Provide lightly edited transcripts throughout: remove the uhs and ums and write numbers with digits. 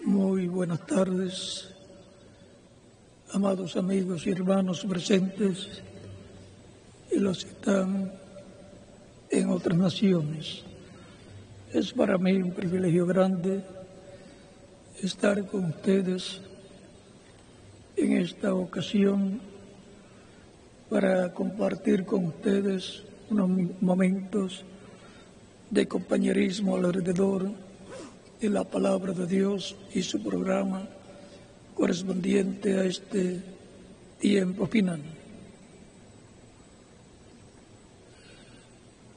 Muy buenas tardes, amados amigos y hermanos presentes y los que están en otras naciones. Es para mí un privilegio grande estar con ustedes en esta ocasión para compartir con ustedes unos momentos de compañerismo alrededor de la palabra de Dios y su programa correspondiente a este tiempo final.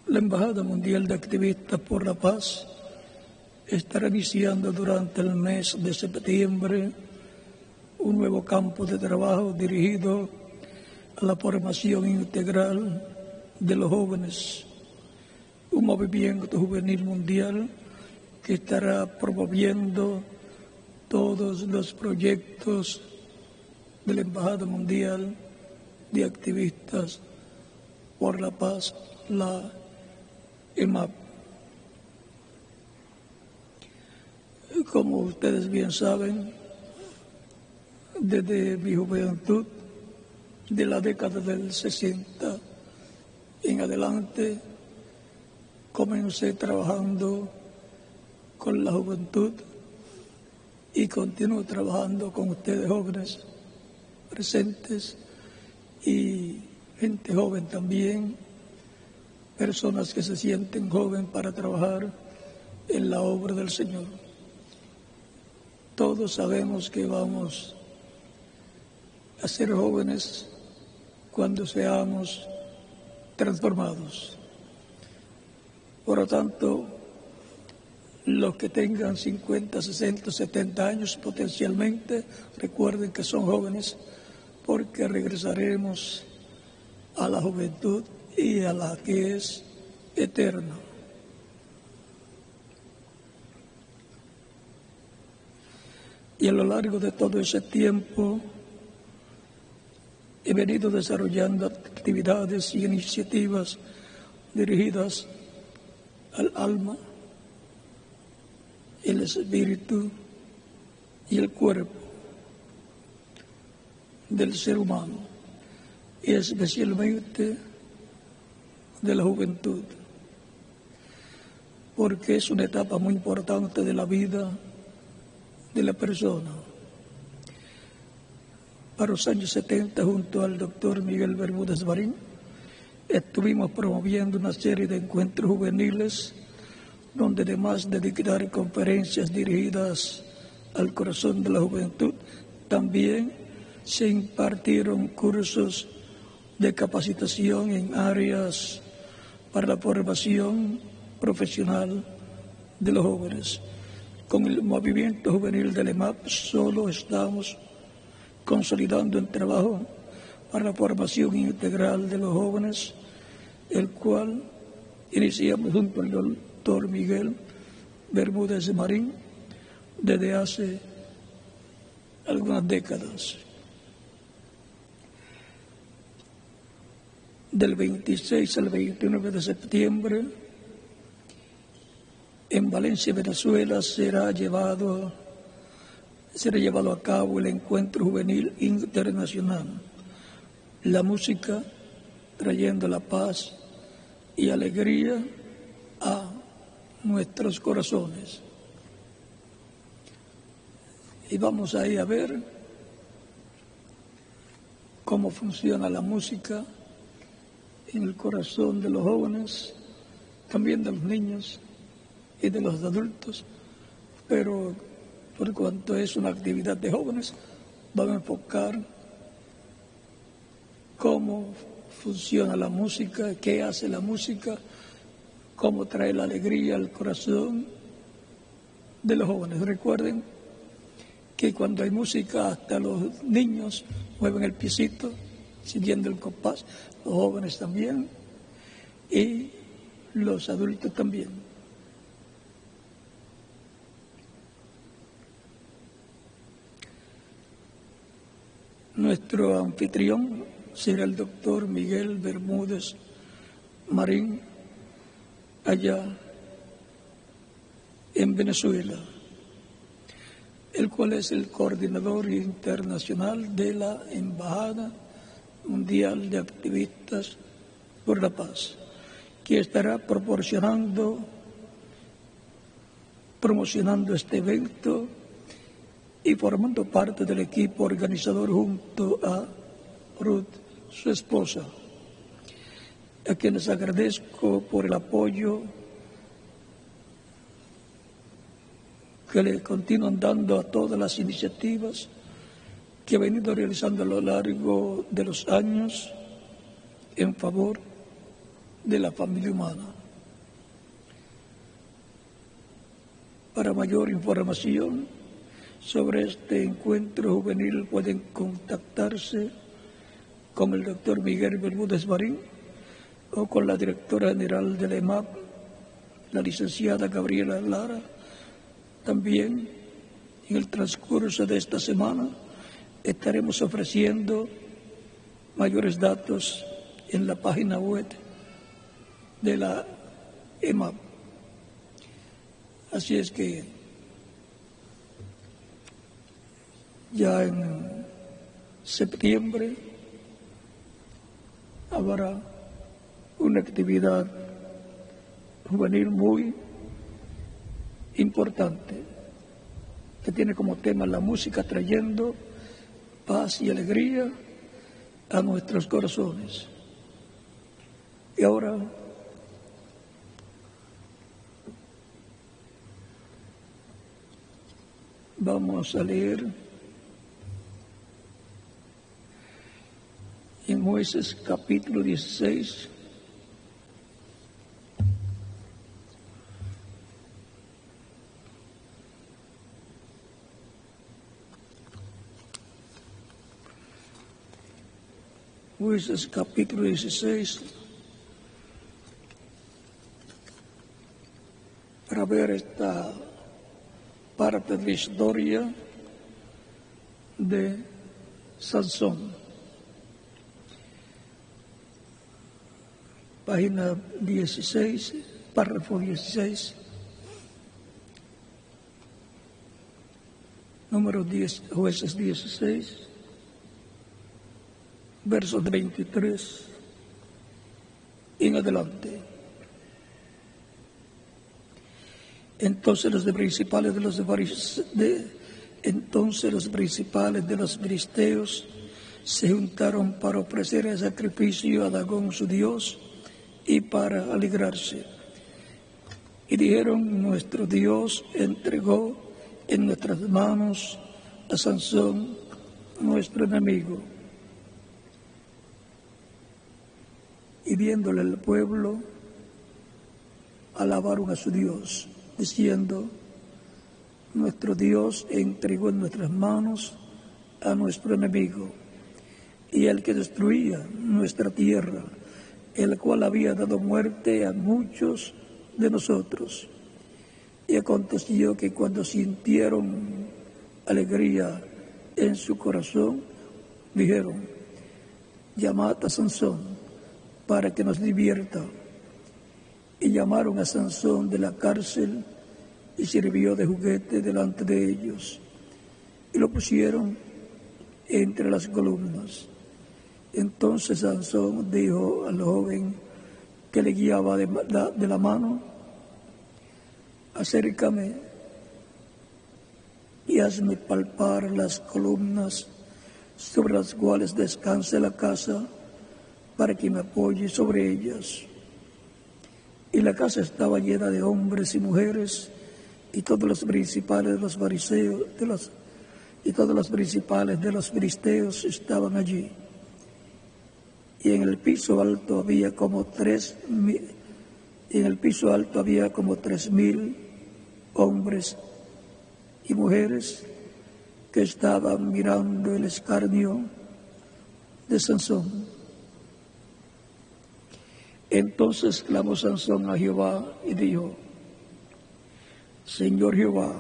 La Embajada Mundial de Activistas por la Paz estará iniciando durante el mes de septiembre un nuevo campo de trabajo dirigido a la formación integral de los jóvenes, un movimiento juvenil mundial que estará promoviendo todos los proyectos de la Embajada Mundial de Activistas por la Paz, la EMAP. Como ustedes bien saben, desde mi juventud, de la década del 60 en adelante, comencé trabajando con la juventud y continúo trabajando con ustedes jóvenes presentes y gente joven también, personas que se sienten jóvenes para trabajar en la obra del Señor. Todos sabemos que vamos a ser jóvenes cuando seamos transformados. Por lo tanto, los que tengan 50, 60, 70 años potencialmente, recuerden que son jóvenes porque regresaremos a la juventud y a la que es eterna. Y a lo largo de todo ese tiempo he venido desarrollando actividades y iniciativas dirigidas al alma, el espíritu y el cuerpo del ser humano, y especialmente de la juventud, porque es una etapa muy importante de la vida de la persona. Para los años 70, junto al doctor Miguel Bermúdez Marín, estuvimos promoviendo una serie de encuentros juveniles donde, además de dictar conferencias dirigidas al corazón de la juventud, también se impartieron cursos de capacitación en áreas para la formación profesional de los jóvenes. Con el movimiento juvenil del EMAP solo estamos consolidando el trabajo para la formación integral de los jóvenes, el cual iniciamos junto al doctor Miguel Bermúdez Marín desde hace algunas décadas. Del 26 al 29 de septiembre, en Valencia, Venezuela, será llevado a cabo el Encuentro Juvenil Internacional. La música trayendo la paz y alegría a nuestros corazones. Y vamos ahí a ver cómo funciona la música en el corazón de los jóvenes, también de los niños y de los adultos, pero por cuanto es una actividad de jóvenes, vamos a enfocar cómo funciona la música, qué hace la música, cómo trae la alegría al corazón de los jóvenes. Recuerden que cuando hay música, hasta los niños mueven el piecito, siguiendo el compás, los jóvenes también y los adultos también. Nuestro anfitrión será el doctor Miguel Bermúdez Marín, allá en Venezuela. el cual es el coordinador internacional de la Embajada Mundial de Activistas por la Paz, que estará promocionando este evento y formando parte del equipo organizador junto a Ruth, su esposa, a quienes agradezco por el apoyo que le continúan dando a todas las iniciativas que he venido realizando a lo largo de los años en favor de la familia humana. Para mayor información sobre este encuentro juvenil pueden contactarse con el doctor Miguel Bermúdez Marín o con la directora general del EMAP, la licenciada Gabriela Lara. También en el transcurso de esta semana estaremos ofreciendo mayores datos en la página web de la EMAP. Así es que ya en septiembre habrá una actividad juvenil muy importante que tiene como tema la música trayendo paz y alegría a nuestros corazones. Y ahora vamos a leer en Jueces capítulo 16, Jueces capítulo 16, para ver esta parte de la historia de Sansón. Página 16, párrafo 16, número 10, Jueces 16, versos 23 en adelante. Entonces los principales de los filisteos se juntaron para ofrecer el sacrificio a Dagón su dios y para alegrarse. Y dijeron: nuestro Dios entregó en nuestras manos a Sansón, nuestro enemigo. Y viéndole el pueblo, alabaron a su Dios, diciendo: nuestro Dios entregó en nuestras manos a nuestro enemigo, y el que destruía nuestra tierra, el cual había dado muerte a muchos de nosotros. Y aconteció que cuando sintieron alegría en su corazón, dijeron: llamad a Sansón para que nos divierta. Y llamaron a Sansón de la cárcel y sirvió de juguete delante de ellos. Y lo pusieron entre las columnas. Entonces Sansón dijo al joven que le guiaba de la mano: acércame y hazme palpar las columnas sobre las cuales descanse la casa, para que me apoye sobre ellas. Y la casa estaba llena de hombres y mujeres, y todos los principales de los fariseos y todos los principales de los filisteos estaban allí. Y en el piso alto había como 3,000 hombres y mujeres que estaban mirando el escarnio de Sansón. Entonces clamó Sansón a Jehová y dijo: Señor Jehová,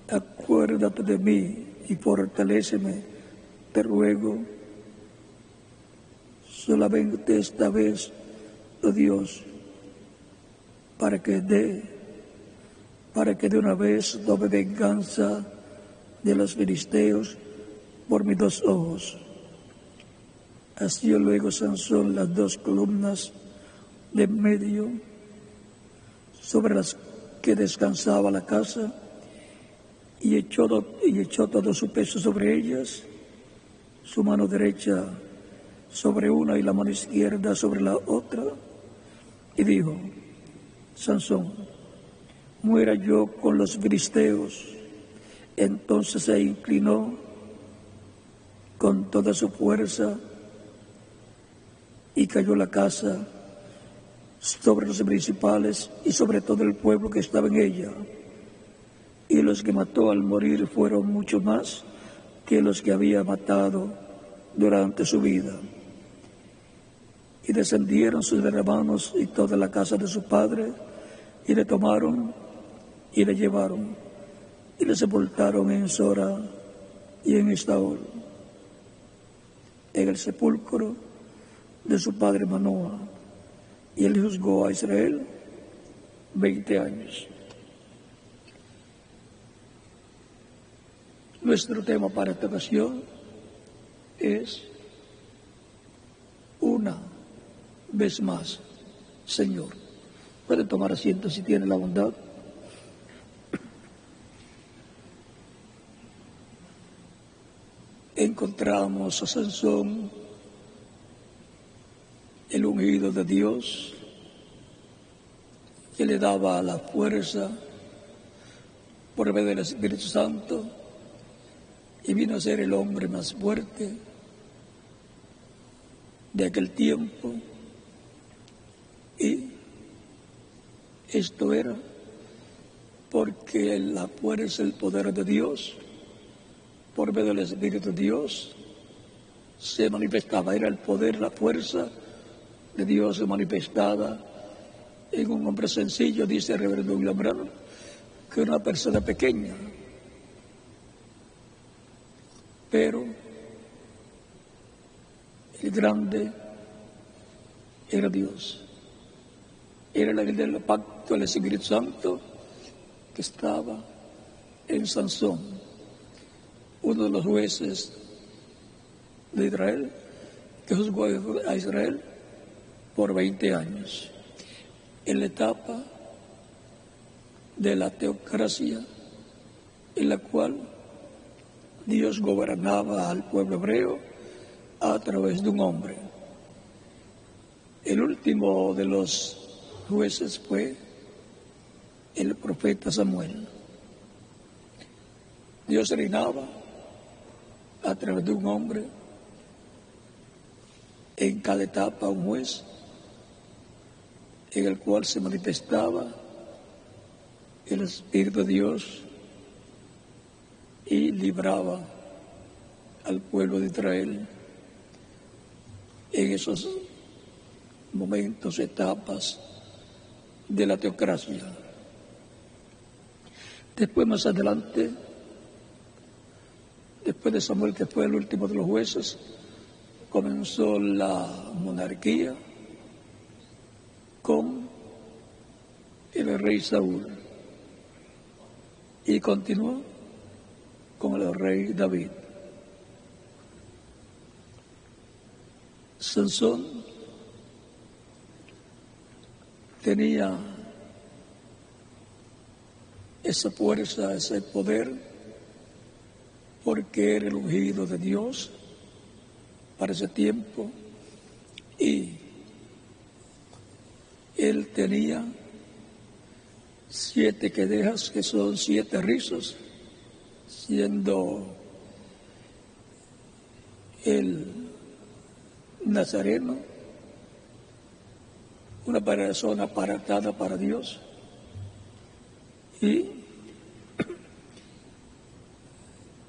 acuérdate de mí y fortaléceme, te ruego. Solamente esta vez, oh Dios, para que de una vez tome venganza de los filisteos por mis 2 ojos. Asió luego Sansón las 2 columnas de en medio sobre las que descansaba la casa y echó todo su peso sobre ellas, su mano derecha sobre una y la mano izquierda sobre la otra, y dijo: Sansón, muera yo con los filisteos. Entonces se inclinó con toda su fuerza y cayó la casa sobre los principales y sobre todo el pueblo que estaba en ella. Y los que mató al morir fueron mucho más que los que había matado durante su vida. Y descendieron sus hermanos y toda la casa de su padre, y le tomaron y le llevaron, y le sepultaron en Sora y en Estaol, en el sepulcro de su padre Manoah, y él juzgó a Israel 20 años. Nuestro tema para esta ocasión es: una vez más, Señor. Pueden tomar asiento si tienen la bondad. Encontramos a Sansón, el ungido de Dios, que le daba la fuerza por medio del Espíritu Santo, y vino a ser el hombre más fuerte de aquel tiempo. Y esto era porque la fuerza, el poder de Dios, por medio del Espíritu de Dios, se manifestaba. Era el poder, la fuerza de Dios manifestada en un hombre sencillo, dice el reverendo William Branham, que era una persona pequeña, pero el grande era Dios. Era el del pacto del Espíritu Santo que estaba en Sansón, uno de los jueces de Israel, que juzgó a Israel por 20 años, en la etapa de la teocracia, en la cual Dios gobernaba al pueblo hebreo a través de un hombre. El último de los jueces fue el profeta Samuel. Dios reinaba a través de un hombre, en cada etapa un juez, en el cual se manifestaba el Espíritu de Dios y libraba al pueblo de Israel en esos momentos, etapas de la teocracia. Después, más adelante, después de Samuel, que fue el último de los jueces, comenzó la monarquía con el rey Saúl y continuó con el rey David. Sansón tenía esa fuerza, ese poder, porque era el ungido de Dios para ese tiempo, y él tenía 7 quedejas, que son 7 rizos, siendo el nazareno una persona apartada para Dios, y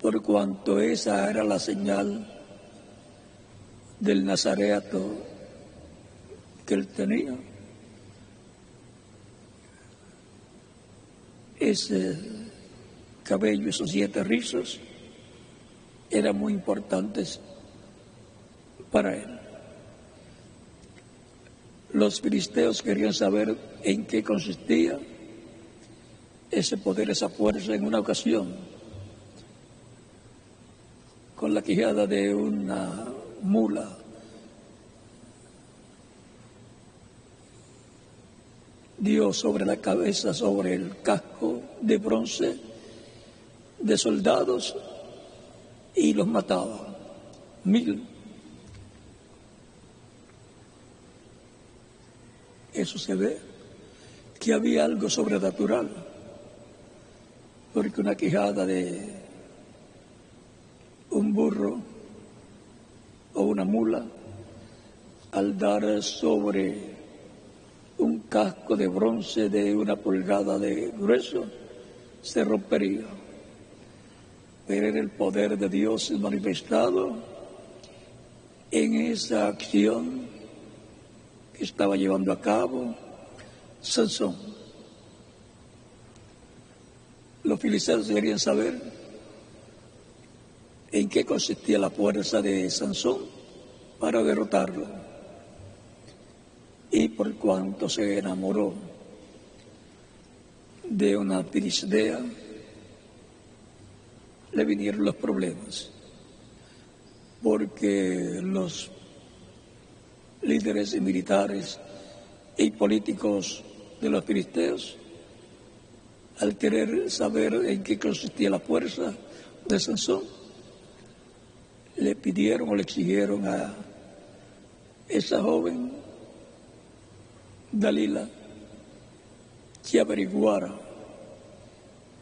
por cuanto esa era la señal del nazareato que él tenía, ese cabello, esos 7 rizos, eran muy importantes para él. Los filisteos querían saber en qué consistía ese poder, esa fuerza. En una ocasión, la quijada de una mula. Dio sobre la cabeza, sobre el casco de bronce de soldados y los mataba. 1000. Eso se ve que había algo sobrenatural, porque una quijada de un burro o una mula, al dar sobre un casco de bronce de 1 pulgada de grueso, se rompería. Pero era el poder de Dios manifestado en esa acción que estaba llevando a cabo Sansón. Los filisteos querían saber en qué consistía la fuerza de Sansón para derrotarlo. Y por cuanto se enamoró de una filistea, le vinieron los problemas, porque los líderes militares y políticos de los filisteos, al querer saber en qué consistía la fuerza de Sansón, le pidieron o le exigieron a esa joven Dalila que averiguara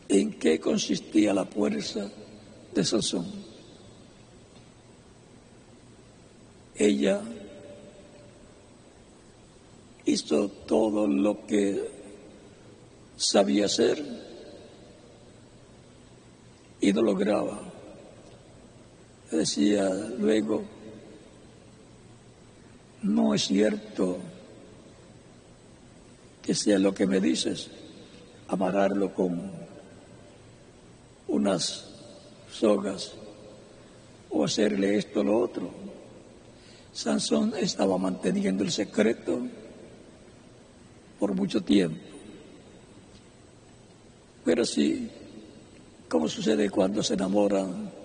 en qué consistía la fuerza de Sansón. Ella hizo todo lo que sabía hacer y no lograba. Decía luego, no es cierto que sea lo que me dices, amarrarlo con unas sogas o hacerle esto o lo otro. Sansón estaba manteniendo el secreto por mucho tiempo. Pero sí, como sucede cuando se enamoran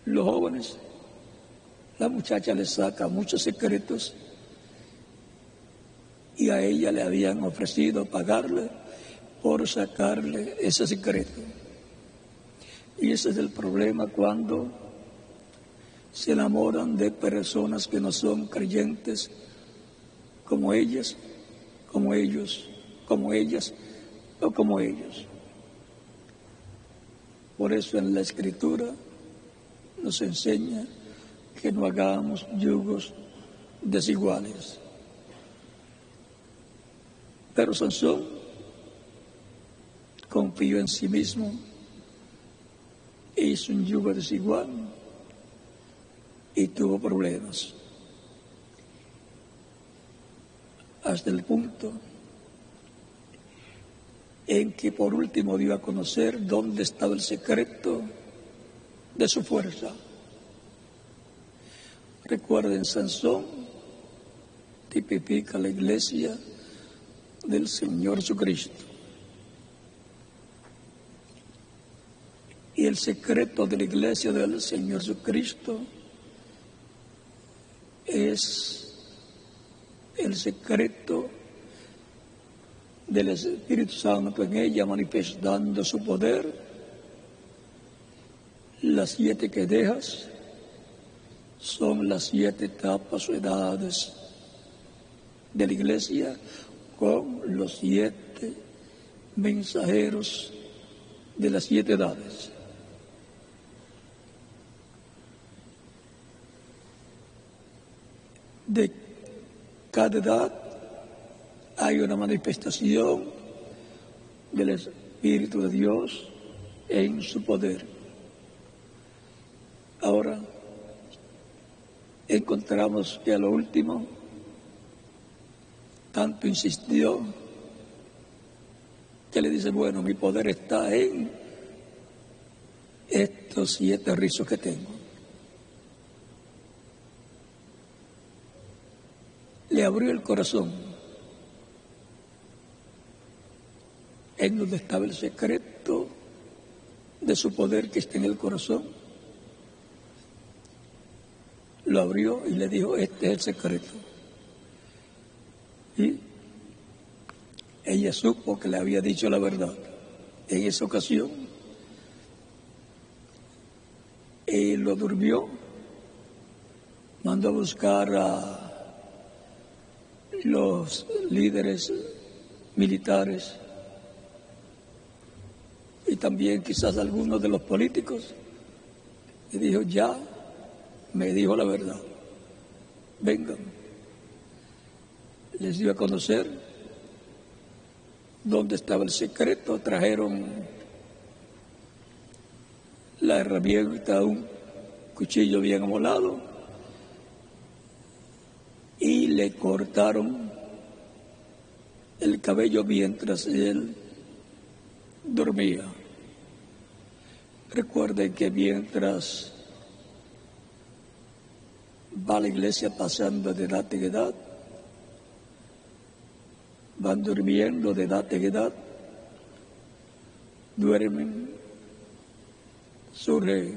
los jóvenes, la muchacha les saca muchos secretos y a ella le habían ofrecido pagarle por sacarle ese secreto. Y ese es el problema cuando se enamoran de personas que no son creyentes como ellas, como ellos, como ellas o como ellos. Por eso en la Escritura nos enseña que no hagamos yugos desiguales. Pero Sansón confió en sí mismo e hizo un yugo desigual y tuvo problemas. Hasta el punto en que por último dio a conocer dónde estaba el secreto de su fuerza. Recuerden, Sansón tipifica la iglesia del Señor Jesucristo. Y el secreto de la iglesia del Señor Jesucristo es el secreto del Espíritu Santo en ella, manifestando su poder. Las 7 que dejas son las 7 etapas o edades de la iglesia, con los 7 mensajeros de las 7 edades. De cada edad hay una manifestación del Espíritu de Dios en su poder. Ahora encontramos que a lo último tanto insistió que le dice, bueno, mi poder está en estos 7 rizos que tengo. Le abrió el corazón en donde estaba el secreto de su poder que está en el corazón. lo abrió y le dijo: este es el secreto. Y ella supo que le había dicho la verdad. En esa ocasión, él lo durmió, mandó a buscar a los líderes militares y también quizás algunos de los políticos, y dijo: ya me dijo la verdad, vengan. Les dio a conocer dónde estaba el secreto, trajeron la herramienta, un cuchillo bien amolado, y le cortaron el cabello mientras él dormía. Recuerden que mientras va a la iglesia pasando de edad en edad, van durmiendo de edad en edad, duermen, surge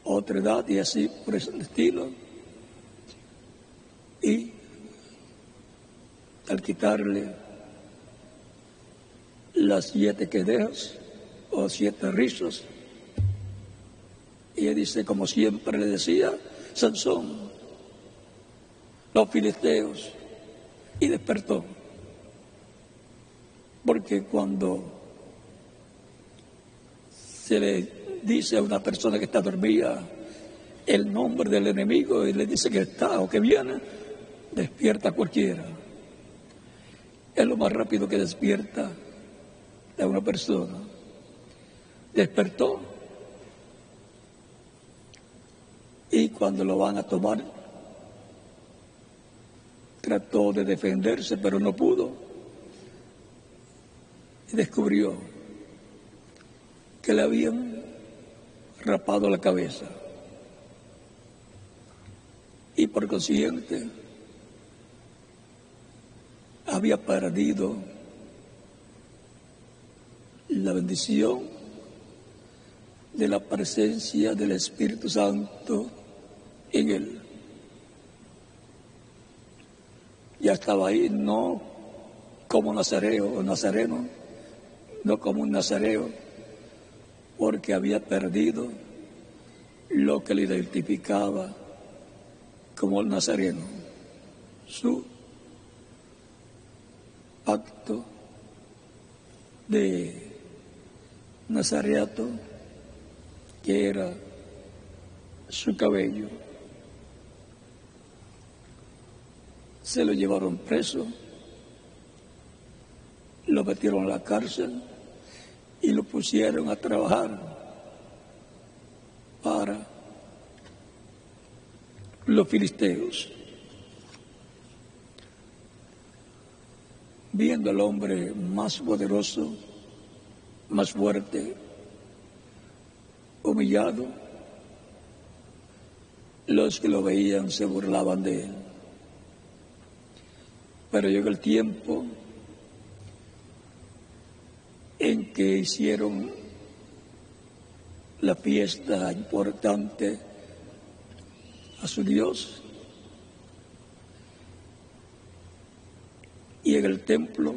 otra edad y así por ese estilo. Y al quitarle las 7 quedejas o 7 rizos, ella dice, como siempre le decía: Sansón, los filisteos, y despertó. Porque cuando se le dice a una persona que está dormida el nombre del enemigo y le dice que está o que viene, despierta a cualquiera. Es lo más rápido que despierta a una persona. Despertó, y cuando lo van a tomar, trató de defenderse, pero no pudo. Y descubrió que le habían rapado la cabeza. Y por consiguiente, había perdido la bendición de la presencia del Espíritu Santo en él. Ya estaba ahí, no como nazareo o nazareno, no como un nazareo, porque había perdido lo que le identificaba como el nazareno, su acto de nazareato, que era su cabello. Se lo llevaron preso, lo metieron a la cárcel y lo pusieron a trabajar para los filisteos. Viendo al hombre más poderoso, más fuerte, humillado, los que lo veían se burlaban de él. Pero llegó el tiempo en que hicieron la fiesta importante a su Dios, y en el templo,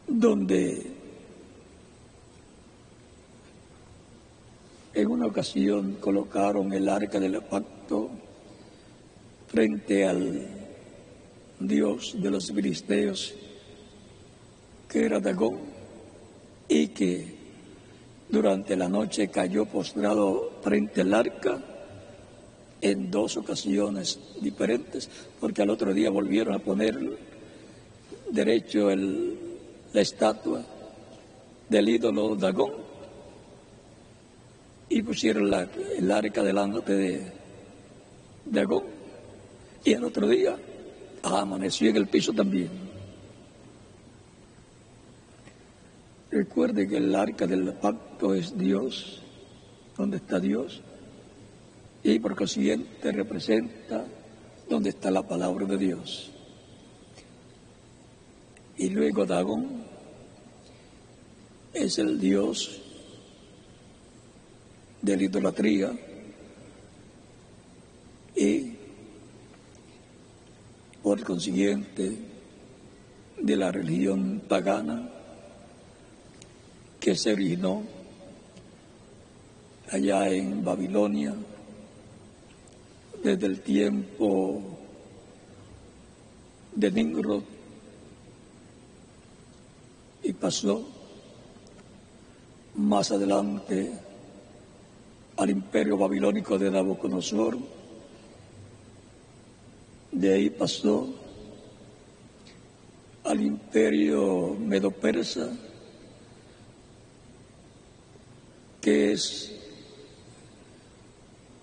donde en una ocasión colocaron el arca del pacto frente al dios de los filisteos, que era Dagón, y que durante la noche cayó postrado frente al arca en 2 ocasiones diferentes, porque al otro día volvieron a poner derecho la estatua del ídolo Dagón y pusieron el arca delante de Dagón, y al otro día amaneció en el piso también. Recuerde que el arca del pacto es Dios, donde está Dios, y por consiguiente representa donde está la palabra de Dios. Y luego Dagón es el Dios de la idolatría y, por consiguiente, de la religión pagana que se originó allá en Babilonia desde el tiempo de Nimrod y pasó más adelante al imperio babilónico de Nabucodonosor. De ahí pasó al imperio medo-persa, que es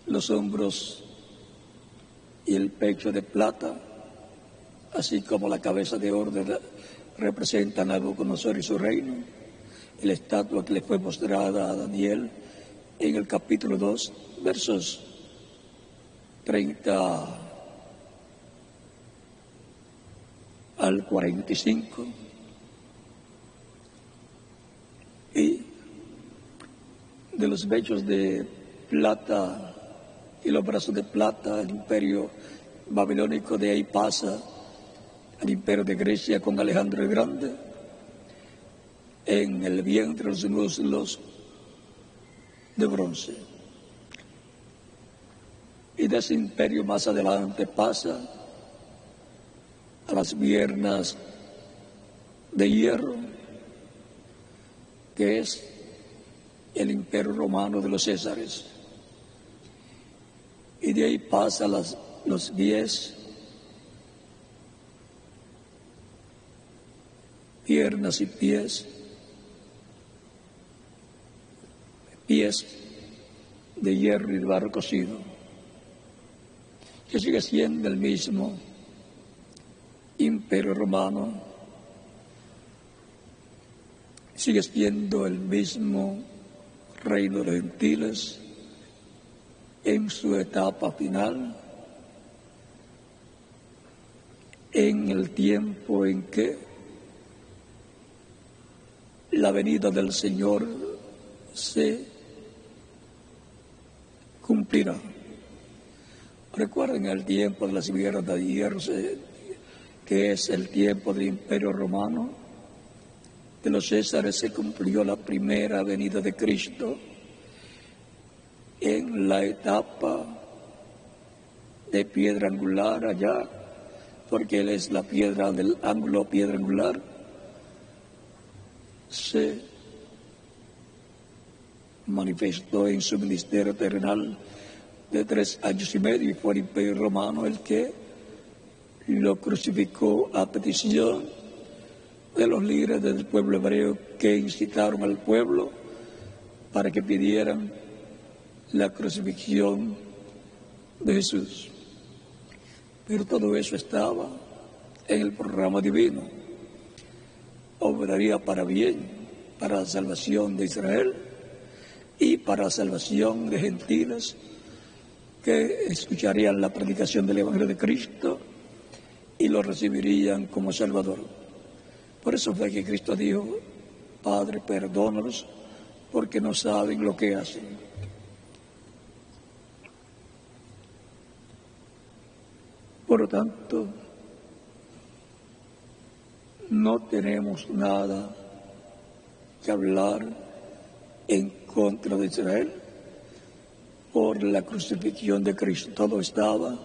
los hombros y el pecho de plata, así como la cabeza de oro representa a Nabucodonosor y su reino, y la estatua que le fue mostrada a Daniel en el capítulo 2, versos 30 al 45, y de los pechos de plata y los brazos de plata, el imperio babilónico, de ahí pasa al imperio de Grecia con Alejandro el Grande, en el vientre los muslos de bronce. Y de ese imperio más adelante pasa a las piernas de hierro, que es el imperio romano de los Césares. Y de ahí pasa los 10 piernas y pies de hierro y de barro cocido, que sigue siendo el mismo imperio romano, sigue siendo el mismo reino de los gentiles en su etapa final, en el tiempo en que la venida del Señor se cumplirá. Recuerden el tiempo de las piernas de hierro, que es el tiempo del imperio romano, de los Césares, se cumplió la primera venida de Cristo en la etapa de piedra angular allá, porque Él es la piedra del ángulo, piedra angular. Se manifestó en su ministerio terrenal de 3 años y medio, y fue el imperio romano el que lo crucificó a petición de los líderes del pueblo hebreo, que incitaron al pueblo para que pidieran la crucifixión de Jesús. Pero todo eso estaba en el programa divino. Obraría para bien, para la salvación de Israel y para la salvación de gentiles que escucharían la predicación del Evangelio de Cristo y lo recibirían como Salvador. Por eso fue que Cristo dijo: Padre, perdónalos, porque no saben lo que hacen. Por lo tanto, no tenemos nada que hablar en contra de Israel por la crucifixión de Cristo. Todo estaba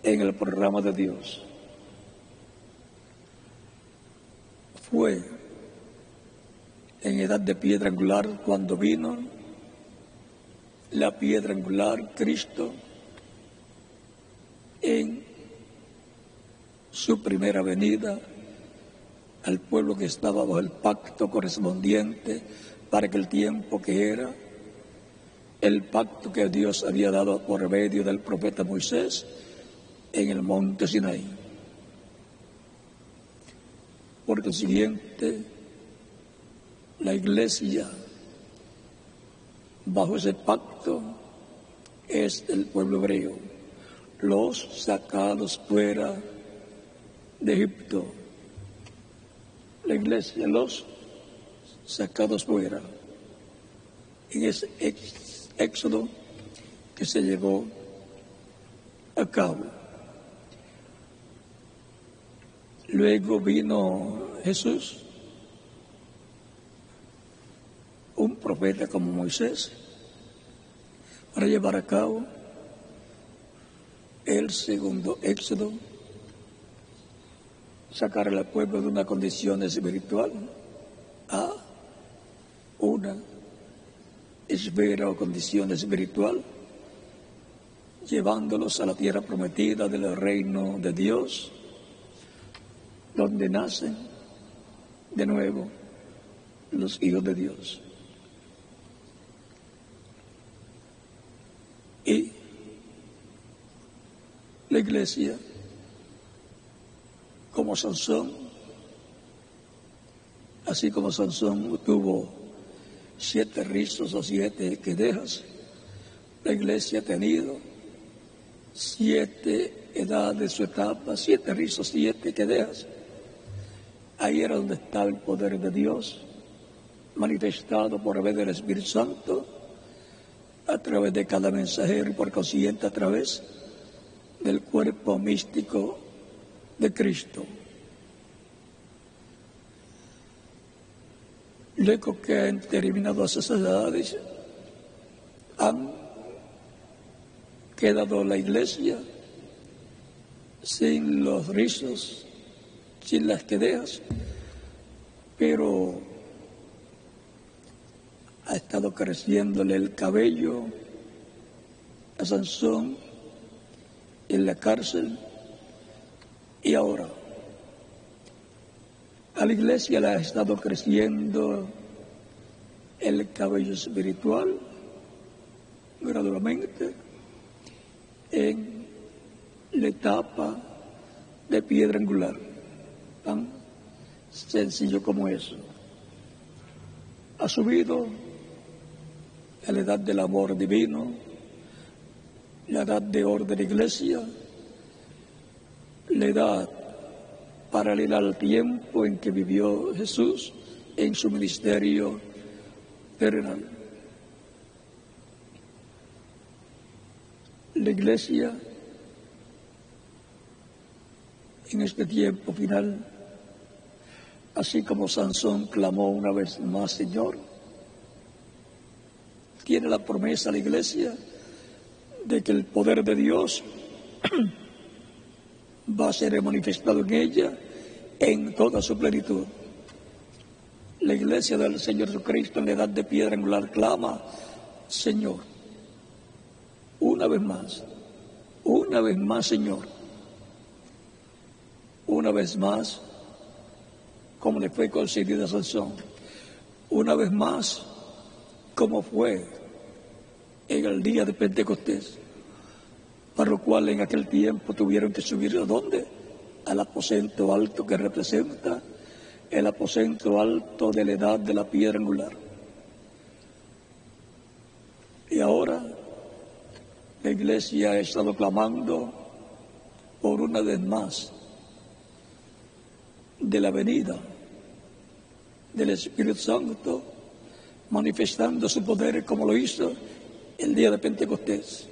en el programa de Dios. Fue en edad de piedra angular cuando vino la piedra angular, Cristo, en su primera venida al pueblo que estaba bajo el pacto correspondiente para aquel tiempo, que era el pacto que Dios había dado por medio del profeta Moisés en el monte Sinaí. Por consiguiente, la iglesia bajo ese pacto es el pueblo hebreo, los sacados fuera de Egipto. La iglesia, los sacados fuera, en ese Éxodo que se llevó a cabo. Luego vino Jesús, un profeta como Moisés, para llevar a cabo el segundo éxodo, sacar al pueblo de una condición espiritual a una esfera o condición espiritual, llevándolos a la tierra prometida del reino de Dios, donde nacen de nuevo los hijos de Dios. Y la iglesia, como Sansón, así como Sansón tuvo 7 rizos o 7 quedejas, la iglesia ha tenido 7 edades, su etapa, 7 rizos, 7 quedejas. Ahí era donde está el poder de Dios, manifestado por medio del Espíritu Santo, a través de cada mensajero y por consiguiente a través del cuerpo místico de Cristo. Luego que han terminado esas edades, han quedado la iglesia sin los rizos, sin las quedejas, pero ha estado creciéndole el cabello a Sansón en la cárcel, y ahora a la iglesia le ha estado creciendo el cabello espiritual gradualmente en la etapa de piedra angular, tan sencillo como eso. Ha subido a la edad del amor divino, la edad de oro de la iglesia, la edad paralela al tiempo en que vivió Jesús en su ministerio terrenal. La iglesia en este tiempo final, así como Sansón clamó una vez más, Señor, tiene la promesa la iglesia de que el poder de Dios va a ser manifestado en ella en toda su plenitud. La iglesia del Señor Jesucristo en la edad de piedra angular clama, Señor, una vez más, Señor, una vez más, como le fue concedida a Sansón, una vez más, como fue en el día de Pentecostés, para lo cual en aquel tiempo tuvieron que subir ¿a dónde? Al aposento alto, que representa el aposento alto de la edad de la piedra angular. Y ahora la iglesia ha estado clamando por una vez más de la venida del Espíritu Santo, manifestando su poder como lo hizo el día de Pentecostés.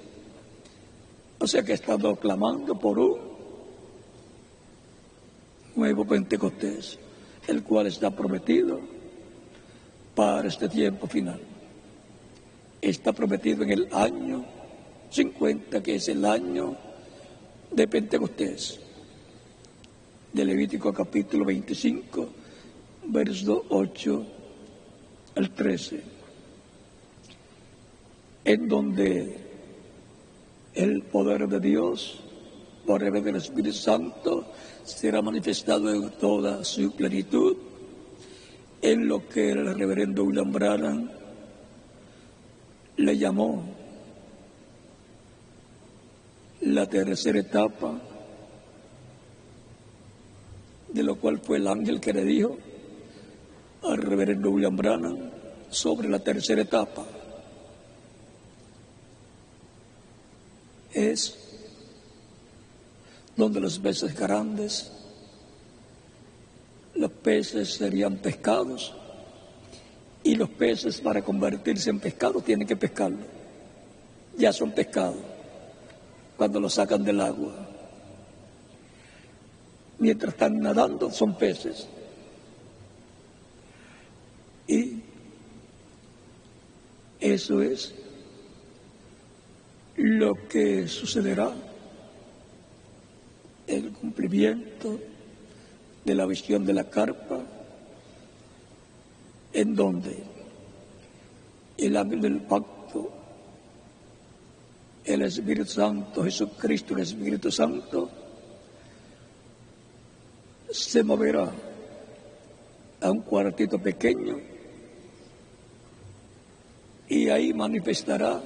O sea que ha estado clamando por un nuevo Pentecostés, el cual está prometido para este tiempo final. Está prometido en el año 50, que es el año de Pentecostés, de Levítico capítulo 25, versos 8 al 13, en donde el poder de Dios, por medio del Espíritu Santo, será manifestado en toda su plenitud, en lo que el reverendo William Branham le llamó la tercera etapa, de lo cual fue el ángel que le dijo al reverendo William Branham sobre la tercera etapa. Es donde los peces grandes, los peces serían pescados, y los peces para convertirse en pescado tienen que pescarlo. ya son pescado cuando lo sacan del agua. Mientras están nadando son peces. Y eso es lo que sucederá en el cumplimiento de la visión de la carpa, en donde el ángel del pacto, el Espíritu Santo, Jesucristo, el Espíritu Santo, se moverá a un cuartito pequeño y ahí manifestará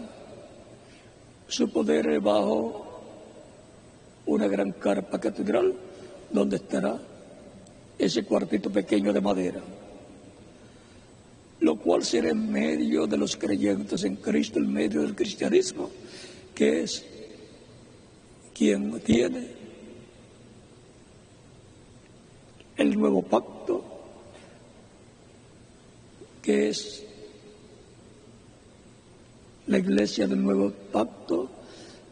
su poder bajo una gran carpa catedral donde estará ese cuartito pequeño de madera, lo cual será en medio de los creyentes en Cristo, en medio del cristianismo, que es quien tiene el nuevo pacto, que es la iglesia del nuevo pacto,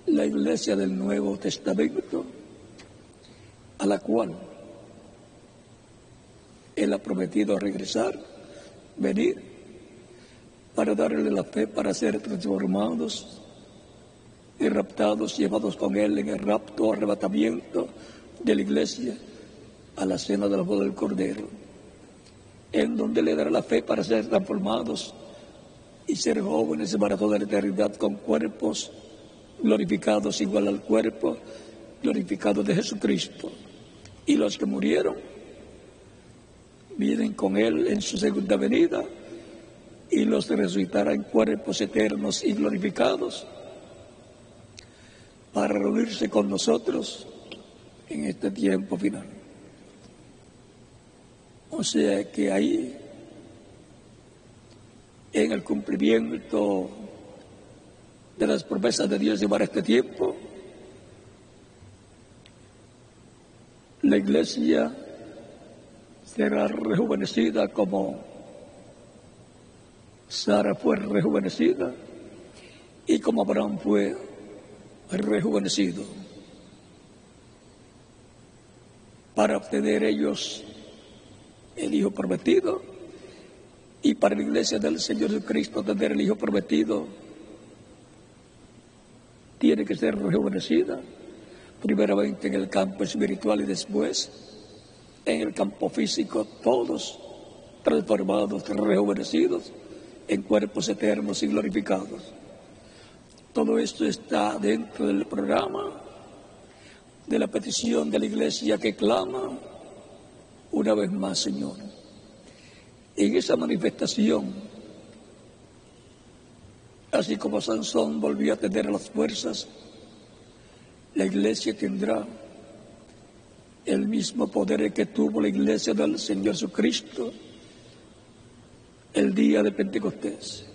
la iglesia del Nuevo Testamento, a la cual Él ha prometido regresar, venir, para darle la fe, para ser transformados y raptados, llevados con Él en el rapto, arrebatamiento de la iglesia a la cena de la boda del Cordero, en donde le dará la fe para ser transformados y ser jóvenes para toda la eternidad con cuerpos glorificados igual al cuerpo glorificado de Jesucristo. Y los que murieron vienen con Él en su segunda venida y los resucitará en cuerpos eternos y glorificados para reunirse con nosotros en este tiempo final. O sea que ahí, en el cumplimiento de las promesas de Dios para este tiempo, la iglesia será rejuvenecida como Sara fue rejuvenecida y como Abraham fue rejuvenecido, para obtener ellos el Hijo prometido, y para la iglesia del Señor Jesucristo tener el Hijo prometido tiene que ser rejuvenecida, primeramente en el campo espiritual y después en el campo físico, todos transformados, rejuvenecidos en cuerpos eternos y glorificados. Todo esto está dentro del programa de la petición de la iglesia que clama una vez más, Señor. En esa manifestación, así como Sansón volvió a tener las fuerzas, la iglesia tendrá el mismo poder que tuvo la iglesia del Señor Jesucristo el día de Pentecostés.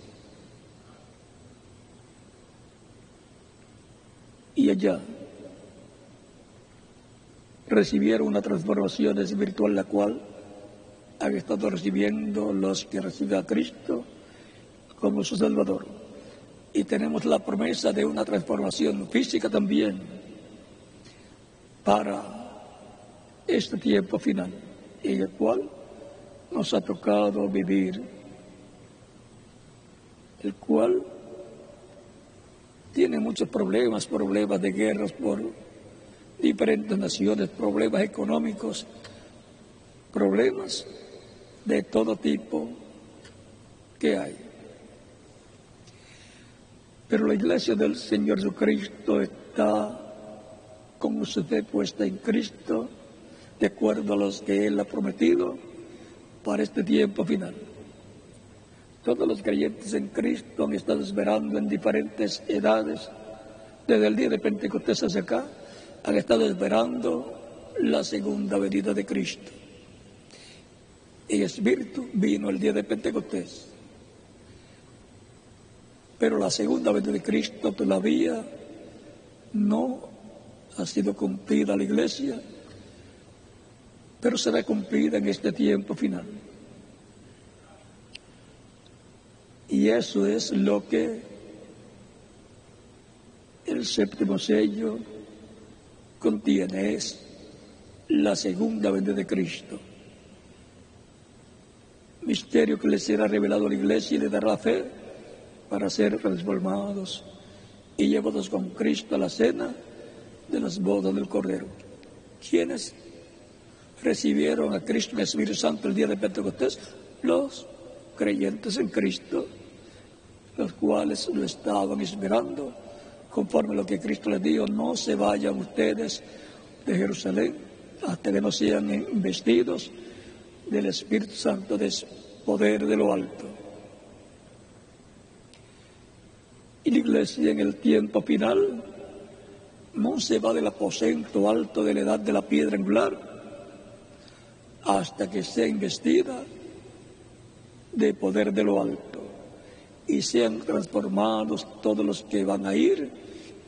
Y allá recibieron una transformación espiritual, la cual han estado recibiendo los que reciben a Cristo como su Salvador. Y tenemos la promesa de una transformación física también para este tiempo final, en el cual nos ha tocado vivir, el cual tiene muchos problemas de guerras por diferentes naciones, problemas económicos, problemas de todo tipo que hay. Pero la iglesia del Señor Jesucristo está con su fe puesta en Cristo, de acuerdo a los que Él ha prometido para este tiempo final. Todos los creyentes en Cristo han estado esperando en diferentes edades, desde el día de Pentecostés hacia acá, han estado esperando la segunda venida de Cristo. En espíritu vino el día de Pentecostés, pero la segunda venida de Cristo todavía no ha sido cumplida la iglesia, pero será cumplida en este tiempo final. Y eso es lo que El séptimo sello contiene es la segunda venida de Cristo, misterio que le será revelado a la Iglesia y le dará fe para ser transformados y llevados con Cristo a la cena de las bodas del Cordero. ¿Quiénes recibieron a Cristo en el Espíritu Santo el día de Pentecostés? Los creyentes en Cristo, los cuales lo estaban esperando, conforme a lo que Cristo les dijo: no se vayan ustedes de Jerusalén hasta que no sean investidos del Espíritu Santo, del poder de lo alto. Y la Iglesia en el tiempo final no se va del aposento alto de la edad de la piedra angular hasta que sea investida de poder de lo alto y sean transformados todos los que van a ir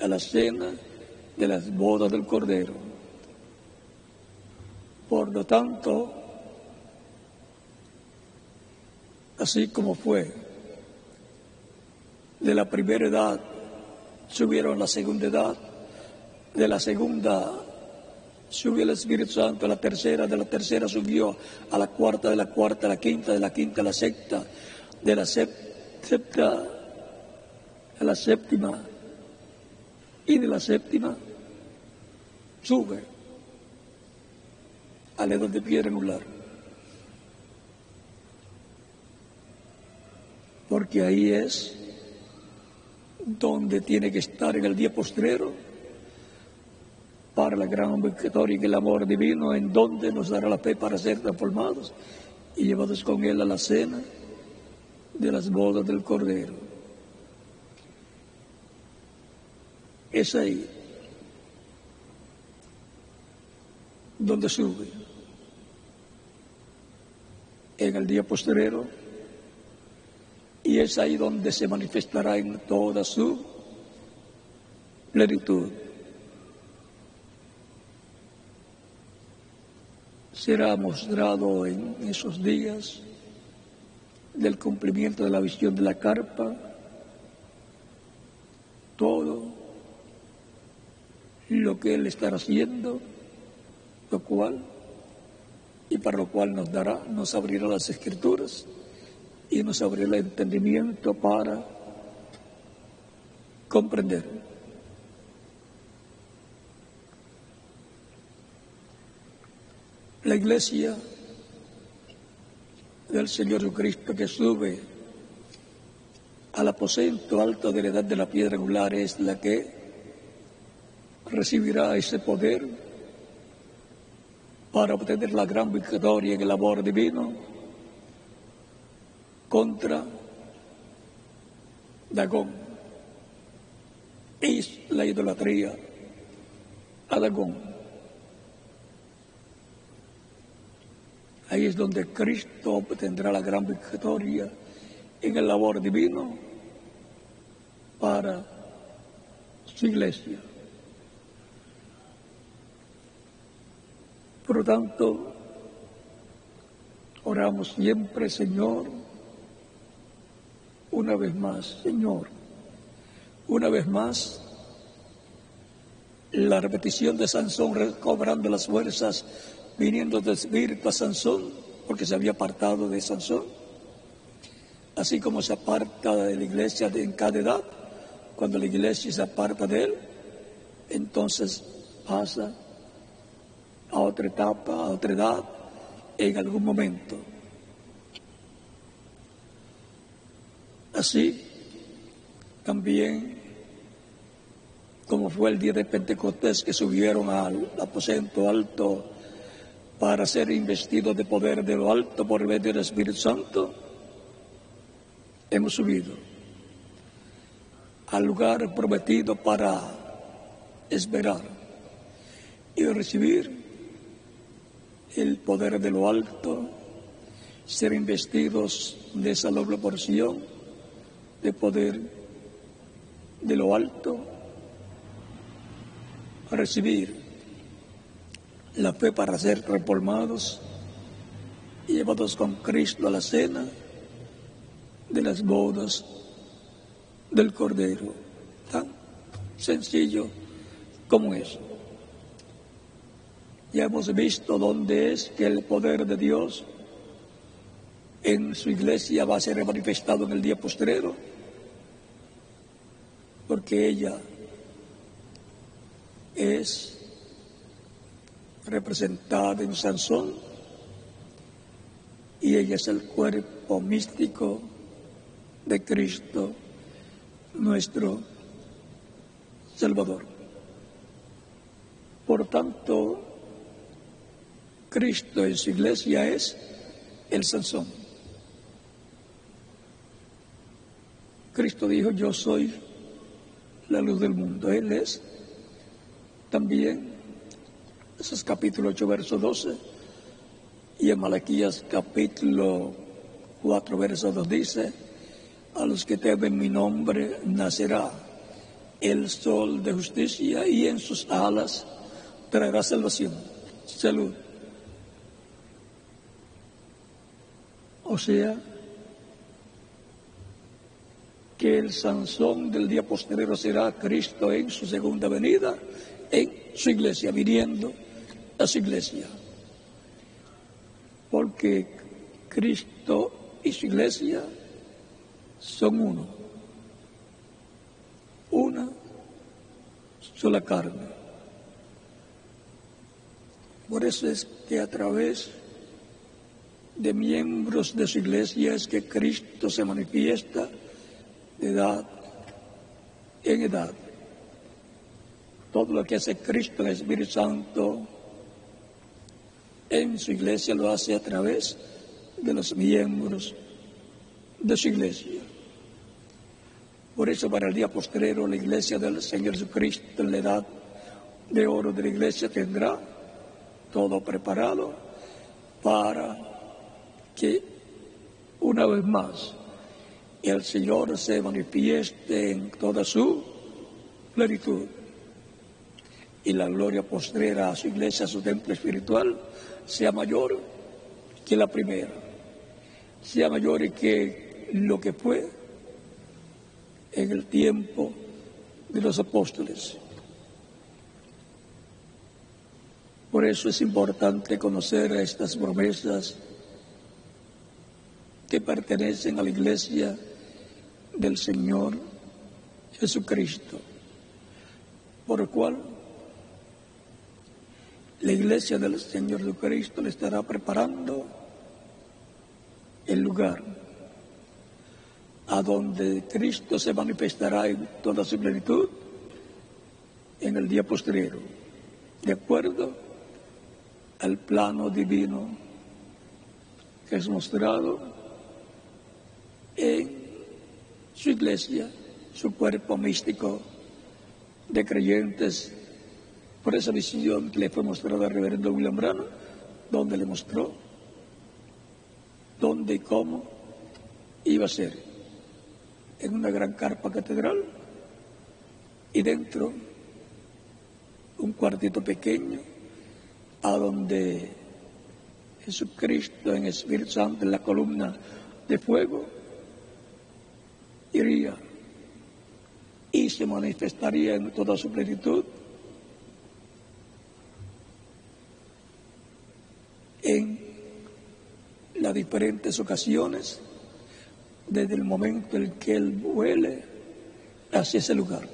a la cena de las bodas del Cordero. Por lo tanto, así como fue de la primera edad subieron a la segunda edad, de la segunda subió el Espíritu Santo a la tercera, de la tercera subió a la cuarta, de la cuarta a la quinta, de la quinta a la sexta, de la sexta a la séptima, y de la séptima sube a la edad de piedra angular. Porque ahí es donde tiene que estar en el día postrero para la gran victoria y el amor divino, en donde nos dará la fe para ser transformados y llevados con Él a la cena de las bodas del Cordero. Es ahí donde sube, en el día postrero, y es ahí donde se manifestará en toda su plenitud. Será mostrado en esos días del cumplimiento de la visión de la carpa todo lo que Él estará haciendo, lo cual, y para lo cual nos abrirá las Escrituras y nos abrirá el entendimiento para comprender. La Iglesia del Señor Jesucristo que sube al aposento alto de la edad de la piedra angular es la que recibirá ese poder para obtener la gran victoria en el amor divino contra Dagón. Es la idolatría a Dagón. Ahí es donde Cristo obtendrá la gran victoria en el amor divino para su Iglesia. Por lo tanto, oramos siempre: Señor, una vez más, Señor, una vez más, la repetición de Sansón recobrando las fuerzas, viniendo de espíritu a Sansón, porque se había apartado de Sansón, así como se aparta de la Iglesia en cada edad. Cuando la Iglesia se aparta de él, entonces pasa a otra etapa, a otra edad, en algún momento. Así, también, como fue el día de Pentecostés, que subieron al aposento alto para ser investidos de poder de lo alto por medio del Espíritu Santo, hemos subido al lugar prometido para esperar y recibir el poder de lo alto, ser investidos de esa doble porción de poder de lo alto, recibir la fe para ser transformados y llevados con Cristo a la cena de las bodas del Cordero. sencillo como eso. Ya hemos visto dónde es que el poder de Dios en su iglesia va a ser manifestado en el día postrero, porque ella es representada en Sansón y ella es el cuerpo místico de Cristo, nuestro Salvador. Por tanto, Cristo en su iglesia es el Sansón. Cristo dijo: yo soy la luz del mundo. Él es también, ese es capítulo 8, verso 12, y en Malaquías capítulo 4, verso 2 dice: a los que temen mi nombre nacerá el sol de justicia y en sus alas traerá salvación, salud. O sea, que el Sansón del día posterior será Cristo en su segunda venida, en su iglesia, viniendo a su iglesia. Porque Cristo y su iglesia son uno, una sola carne. Por eso es que a través de miembros de su iglesia es que Cristo se manifiesta de edad en edad. Todo lo que hace Cristo, el Espíritu Santo, en su iglesia lo hace a través de los miembros de su iglesia. Por eso para el día postrero la iglesia del Señor Jesucristo en la edad de oro de la iglesia tendrá todo preparado para que una vez más el Señor se manifieste en toda su plenitud y la gloria postrera a su iglesia, a su templo espiritual, sea mayor que la primera, sea mayor que lo que fue en el tiempo de los apóstoles. Por eso es importante conocer estas promesas que pertenecen a la iglesia del Señor Jesucristo, por lo cual la iglesia del Señor Jesucristo le estará preparando el lugar a donde Cristo se manifestará en toda su plenitud en el día postrero, de acuerdo al plano divino que es mostrado en su iglesia, su cuerpo místico de creyentes, por esa visión que le fue mostrada al reverendo William Branham, donde le mostró dónde y cómo iba a ser, en una gran carpa catedral y dentro un cuartito pequeño a donde Jesucristo en Espíritu Santo en la columna de fuego iría y se manifestaría en toda su plenitud en las diferentes ocasiones desde el momento en que Él vuele hacia ese lugar.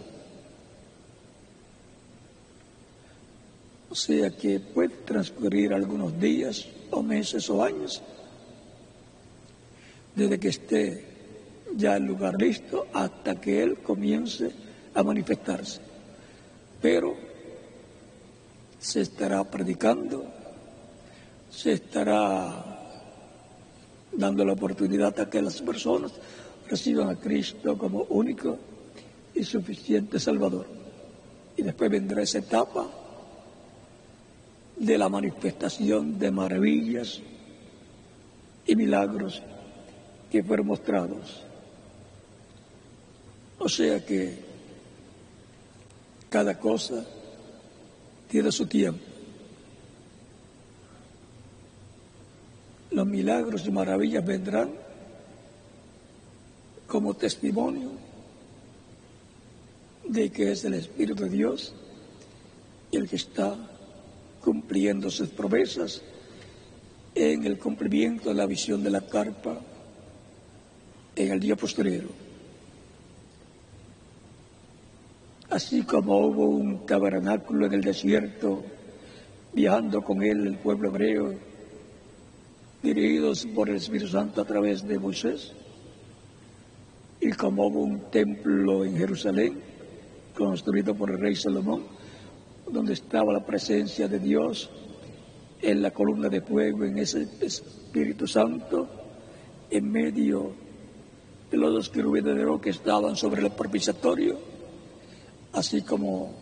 O sea que puede transcurrir algunos días o meses o años desde que esté ya el lugar listo hasta que Él comience a manifestarse. Pero se estará predicando, se estará dando la oportunidad a que las personas reciban a Cristo como único y suficiente Salvador. Y después vendrá esa etapa de la manifestación de maravillas y milagros que fueron mostrados. O sea que cada cosa tiene su tiempo. Los milagros y maravillas vendrán como testimonio de que es el Espíritu de Dios el que está cumpliendo sus promesas en el cumplimiento de la visión de la carpa en el día posterior. Así como hubo un tabernáculo en el desierto, viajando con él el pueblo hebreo, dirigidos por el Espíritu Santo a través de Moisés, y como hubo un templo en Jerusalén, construido por el rey Salomón, donde estaba la presencia de Dios en la columna de fuego, en ese Espíritu Santo, en medio de los dos querubines de oro que estaban sobre el propiciatorio, así como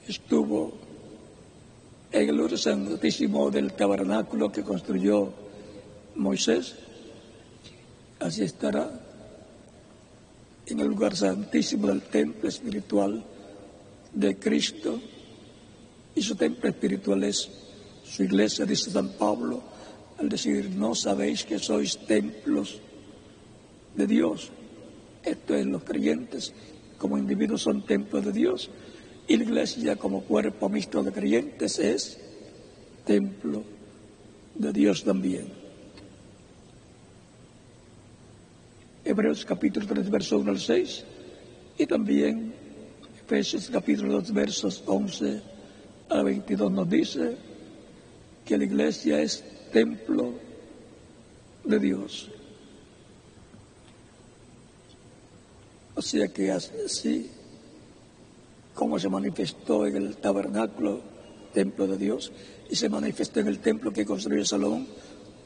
estuvo en el lugar santísimo del tabernáculo que construyó Moisés, así estará en el lugar santísimo del templo espiritual de Cristo, y su templo espiritual es su iglesia, dice San Pablo, al decir: no sabéis que sois templos de Dios. Esto es, los creyentes como individuos son templos de Dios, y la iglesia como cuerpo mixto de creyentes es templo de Dios también. Hebreos capítulo 3, verso 1 al 6, y también Efesios capítulo 2, versos 11 a 22 nos dice que la iglesia es templo de Dios. O sea que así como se manifestó en el tabernáculo, templo de Dios, y se manifestó en el templo que construyó Salomón,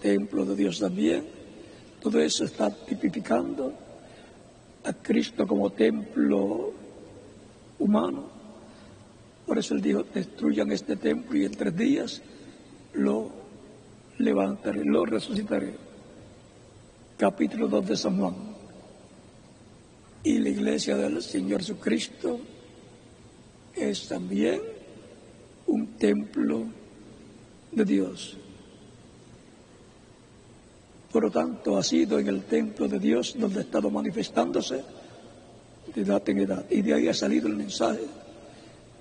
templo de Dios también, todo eso está tipificando a Cristo como templo humano. Por eso él dijo: destruyan este templo y en 3 días lo levantaré, lo resucitaré. Capítulo 2 de San Juan. Y la iglesia del Señor Jesucristo es también un templo de Dios. Por lo tanto, ha sido en el templo de Dios donde ha estado manifestándose de edad en edad. Y de ahí ha salido el mensaje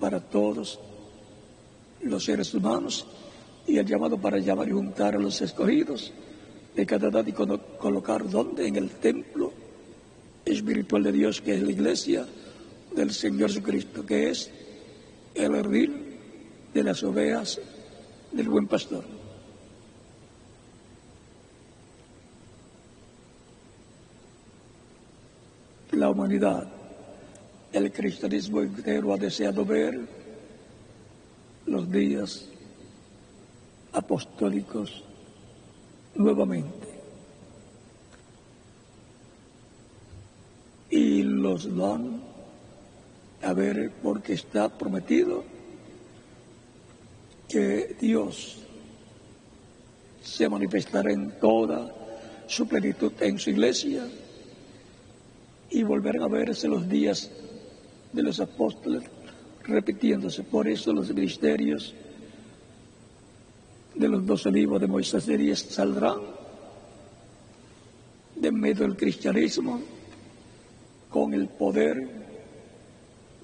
para todos los seres humanos, y el llamado para llamar y juntar a los escogidos de cada edad y colocar donde en el templo espiritual de Dios, que es la iglesia del Señor Jesucristo, que es el redil de las ovejas del buen pastor. La humanidad, el cristianismo entero ha deseado ver los días apostólicos nuevamente, y los van a ver porque está prometido que Dios se manifestará en toda su plenitud en su iglesia, y volverán a verse los días de los apóstoles repitiéndose. Por eso los ministerios de los 12 libros de Moisés y Elías saldrán de medio del cristianismo con el poder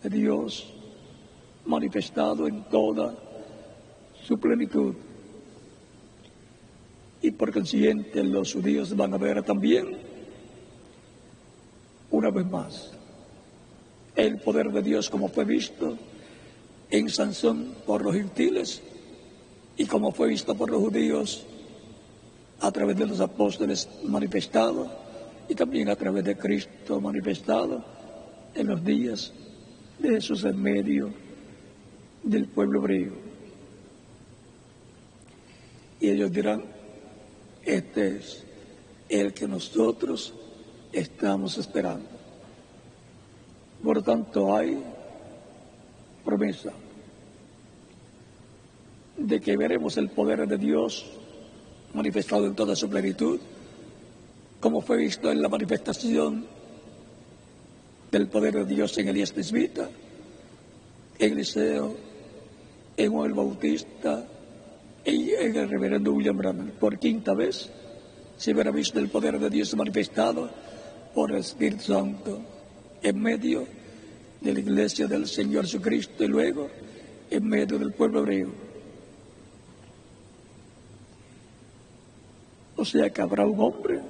de Dios manifestado en toda su plenitud. Y por consiguiente los judíos van a ver también, una vez más, el poder de Dios como fue visto en Sansón por los gentiles y como fue visto por los judíos a través de los apóstoles manifestado, y también a través de Cristo manifestado en los días de Jesús en medio del pueblo hebreo. Y ellos dirán: este es el que nosotros estamos esperando. Por lo tanto, hay promesa de que veremos el poder de Dios manifestado en toda su plenitud, como fue visto en la manifestación del poder de Dios en Elías Tisbita, en Eliseo, en Juan el Bautista y en el reverendo William Branham. Por 5ª vez se verá visto el poder de Dios manifestado por el Espíritu Santo en medio de la iglesia del Señor Jesucristo y luego en medio del pueblo hebreo. O sea que habrá un hombre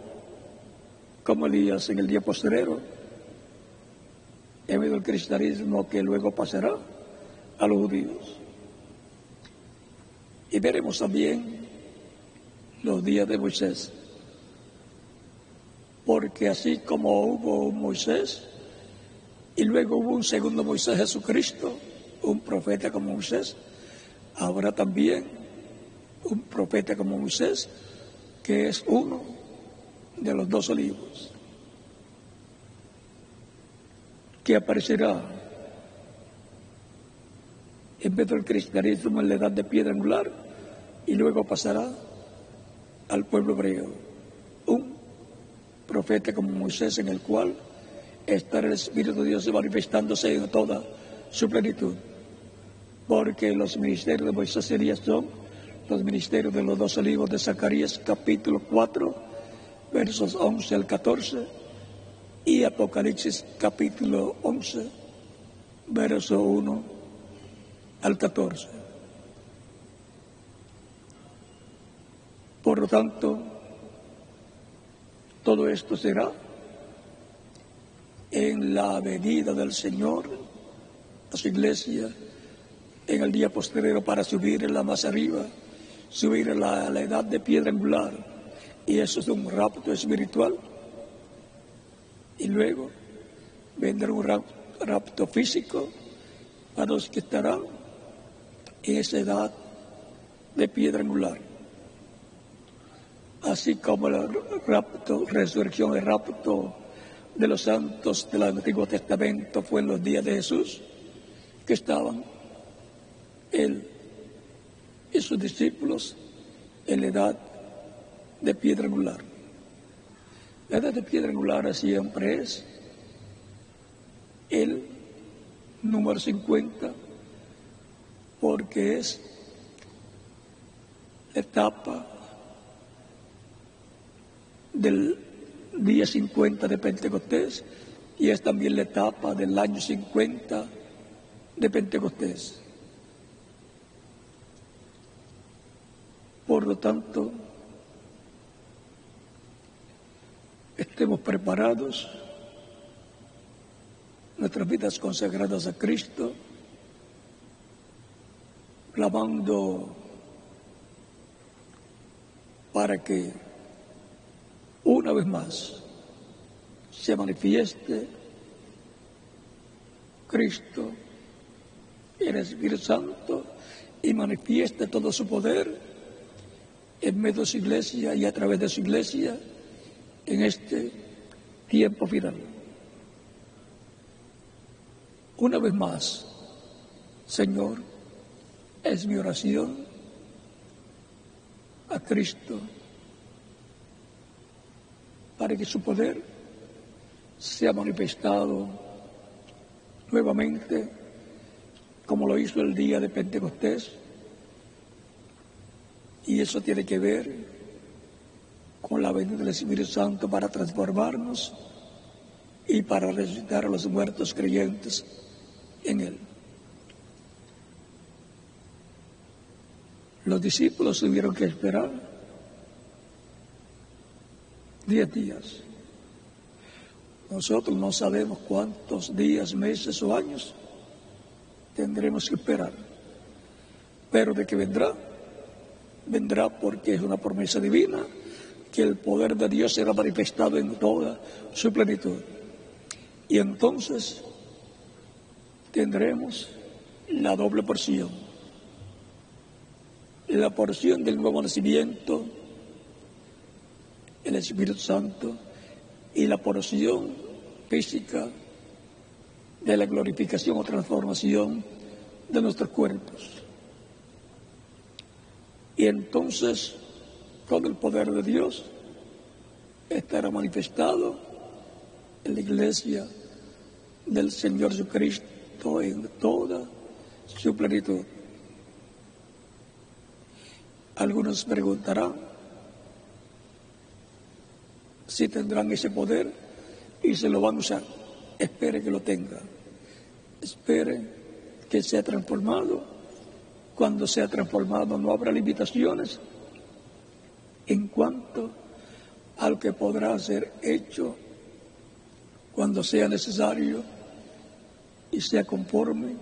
como Elías en el día postrero, en medio del cristianismo, que luego pasará a los judíos. Y veremos también los días de Moisés, porque así como hubo un Moisés y luego hubo un segundo Moisés, Jesucristo, un profeta como Moisés, habrá también un profeta como Moisés, que es uno de los 12 olivos, que aparecerá en vez del cristianismo en la edad de piedra angular y luego pasará al pueblo hebreo. Un profeta como Moisés, en el cual estará el Espíritu de Dios manifestándose en toda su plenitud, porque los ministerios de Moisés y Elías son los ministerios de los 12 olivos de Zacarías capítulo 4 versos 11 al 14 y Apocalipsis capítulo 11 verso 1 al 14. Por lo tanto, todo esto será en la venida del Señor a su iglesia en el día postrero, para subir en la más arriba, subir a la edad de piedra angular, y eso es un rapto espiritual. Y luego vendrá un rapto físico a los que estarán en esa edad de piedra angular. Así como el rapto, resurrección, el rapto de los santos del Antiguo Testamento fue en los días de Jesús, que estaban él y sus discípulos en la edad de piedra angular. La edad de piedra angular siempre es el número 50, porque es la etapa del día 50 de Pentecostés y es también la etapa del año 50 de Pentecostés. Por lo tanto, estemos preparados, nuestras vidas consagradas a Cristo, clamando para que una vez más se manifieste Cristo, el Espíritu Santo, y manifieste todo su poder en medio de su iglesia y a través de su iglesia en este tiempo final. Una vez más, Señor, es mi oración a Cristo para que su poder sea manifestado nuevamente como lo hizo el día de Pentecostés, y eso tiene que ver con la venida del Espíritu Santo para transformarnos y para resucitar a los muertos creyentes en Él. Los discípulos tuvieron que esperar 10 días. Nosotros no sabemos cuántos días, meses o años tendremos que esperar, pero de que vendrá, vendrá porque es una promesa divina, que el poder de Dios será manifestado en toda su plenitud. Y entonces tendremos la doble porción, la porción del nuevo nacimiento, el Espíritu Santo, y la porción física de la glorificación o transformación de nuestros cuerpos. Y entonces todo el poder de Dios estará manifestado en la iglesia del Señor Jesucristo en toda su plenitud. Algunos preguntarán si tendrán ese poder y se lo van a usar. Espere que lo tengan. espere que sea transformado. Cuando sea transformado no habrá limitaciones en cuanto al que podrá ser hecho cuando sea necesario y sea conforme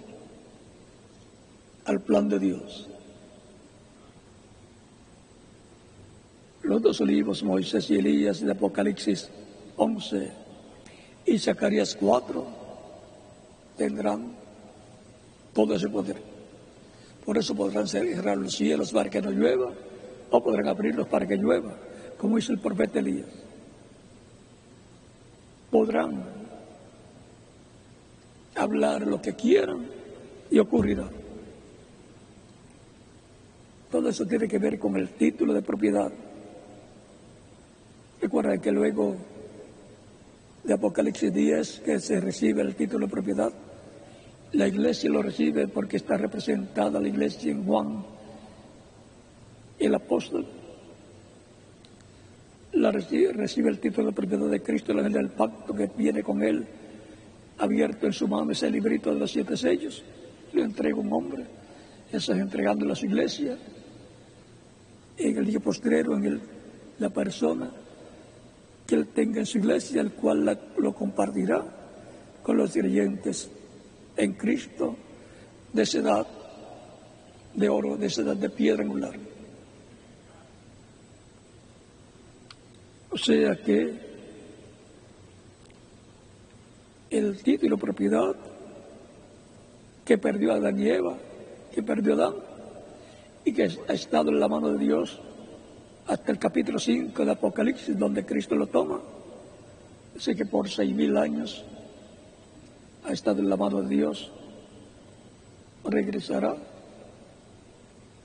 al plan de Dios. Los dos libros, Moisés y Elías, de Apocalipsis 11 y Zacarías 4, tendrán todo ese poder. Por eso podrán cerrar los cielos para que no llueva, o podrán abrirlos para que llueva, como hizo el profeta Elías. Podrán hablar lo que quieran y ocurrirá. Todo eso tiene que ver con el título de propiedad. Recuerden que luego de Apocalipsis 10, que se recibe el título de propiedad, la iglesia lo recibe porque está representada la iglesia en Juan, el apóstol. Recibe el título de propiedad de Cristo, el ángel del pacto, que viene con él, abierto en su mano ese librito de los 7 sellos. Le entrega un hombre, eso es entregándolo a su iglesia. En el día postrero, la persona que él tenga en su iglesia, el cual lo compartirá con los creyentes en Cristo, de esa edad de oro, de esa edad de piedra angular. O sea que el título propiedad que perdió Adán y Eva, que perdió Adán, y que ha estado en la mano de Dios hasta el capítulo 5 de Apocalipsis, donde Cristo lo toma. Así que por 6,000 años ha estado en la mano de Dios, regresará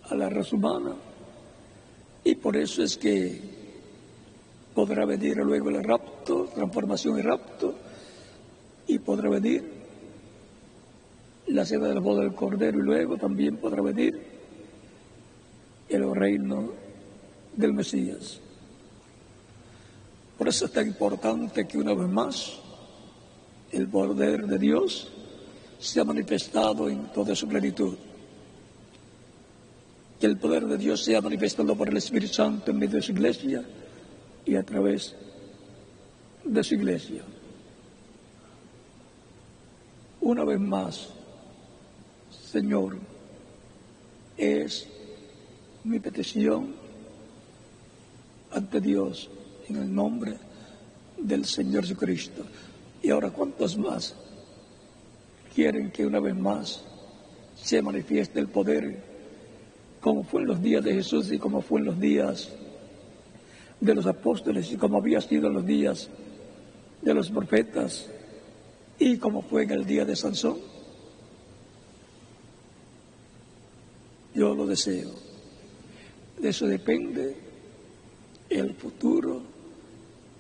a la raza humana, y por eso es que podrá venir luego el rapto, transformación y rapto, y podrá venir la cena de la boda del Cordero, y luego también podrá venir el reino del Mesías. Por eso es tan importante que una vez más el poder de Dios se ha manifestado en toda su plenitud. Que el poder de Dios sea manifestado por el Espíritu Santo en medio de su iglesia y a través de su iglesia. Una vez más, Señor, es mi petición ante Dios en el nombre del Señor Jesucristo. Y ahora, ¿cuántos más quieren que una vez más se manifieste el poder, como fue en los días de Jesús y como fue en los días de los apóstoles y como había sido en los días de los profetas y como fue en el día de Sansón? Yo lo deseo. De eso depende el futuro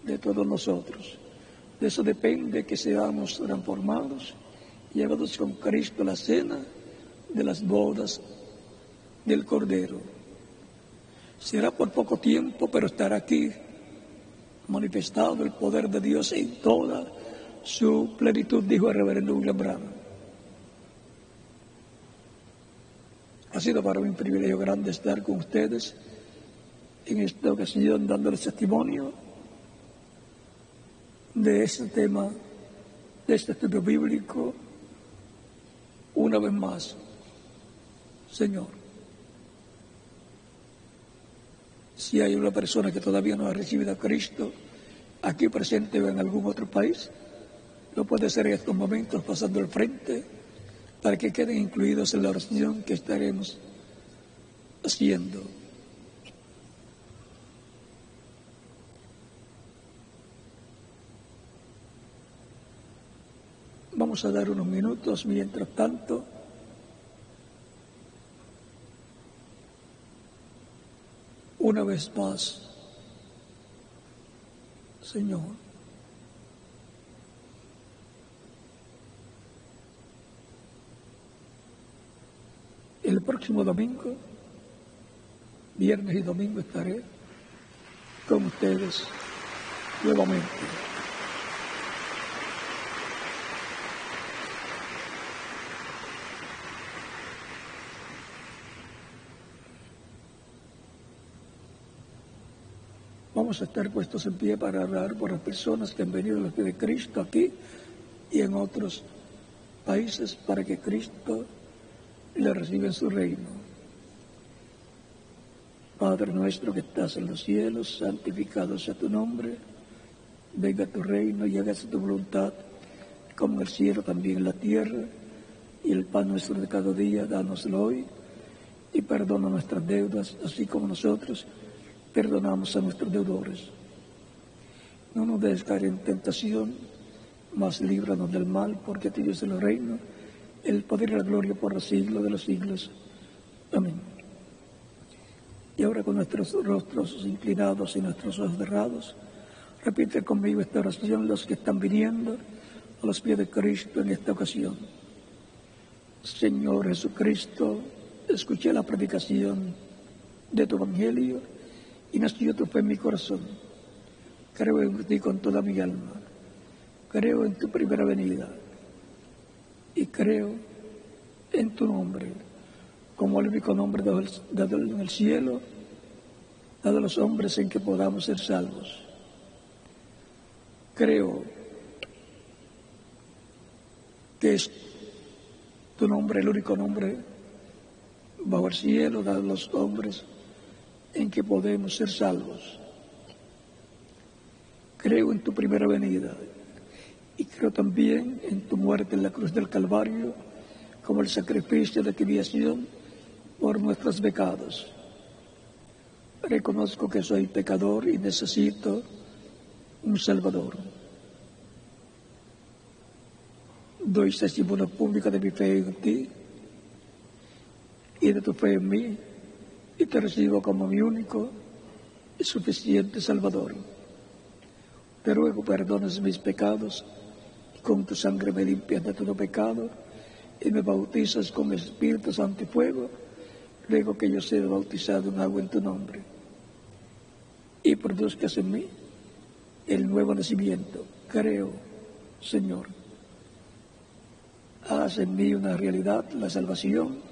de todos nosotros. De eso depende que seamos transformados, llevados con Cristo a la cena de las bodas del Cordero. Será por poco tiempo, pero estará aquí manifestado el poder de Dios en toda su plenitud, dijo el reverendo William Branham. Ha sido para mí un privilegio grande estar con ustedes en esta ocasión dándoles testimonio de este tema, de este estudio bíblico. Una vez más, Señor, si hay una persona que todavía no ha recibido a Cristo, aquí presente o en algún otro país, lo puede hacer en estos momentos pasando al frente para que queden incluidos en la oración que estaremos haciendo. Vamos a dar unos minutos mientras tanto. Una vez más, Señor, el próximo domingo, viernes y domingo, estaré con ustedes nuevamente. Vamos a estar puestos en pie para orar por las personas que han venido a la fe de Cristo aquí y en otros países para que Cristo le reciba en su reino. Padre nuestro que estás en los cielos, santificado sea tu nombre. Venga tu reino y hágase tu voluntad, como en el cielo también en la tierra. Y el pan nuestro de cada día, dánoslo hoy. Y perdona nuestras deudas, así como nosotros perdonamos a nuestros deudores. No nos dejes caer en tentación, mas líbranos del mal, porque tuyo es el reino, el poder y la gloria por los siglos de los siglos. Amén. Y ahora con nuestros rostros inclinados y nuestros ojos cerrados, repite conmigo esta oración los que están viniendo a los pies de Cristo en esta ocasión. Señor Jesucristo, escuché la predicación de tu Evangelio y nació tu fe en mi corazón. Creo en ti con toda mi alma. Creo en tu primera venida y creo en tu nombre, como el único nombre dado en el cielo, dado a los hombres en que podamos ser salvos. Creo que es tu nombre el único nombre bajo el cielo, dado a los hombres en que podemos ser salvos. Creo en tu primera venida y creo también en tu muerte en la cruz del Calvario como el sacrificio de expiación por nuestros pecados. Reconozco que soy pecador y necesito un Salvador. Doy testimonio público de mi fe en ti y de tu fe en mí, y te recibo como mi único y suficiente Salvador. Te ruego perdones mis pecados, y con tu sangre me limpias de todo pecado, y me bautizas con Espíritu Santo y fuego, luego que yo sea bautizado en agua en tu nombre. Y produzcas en mí el nuevo nacimiento. Creo, Señor, haz en mí una realidad la salvación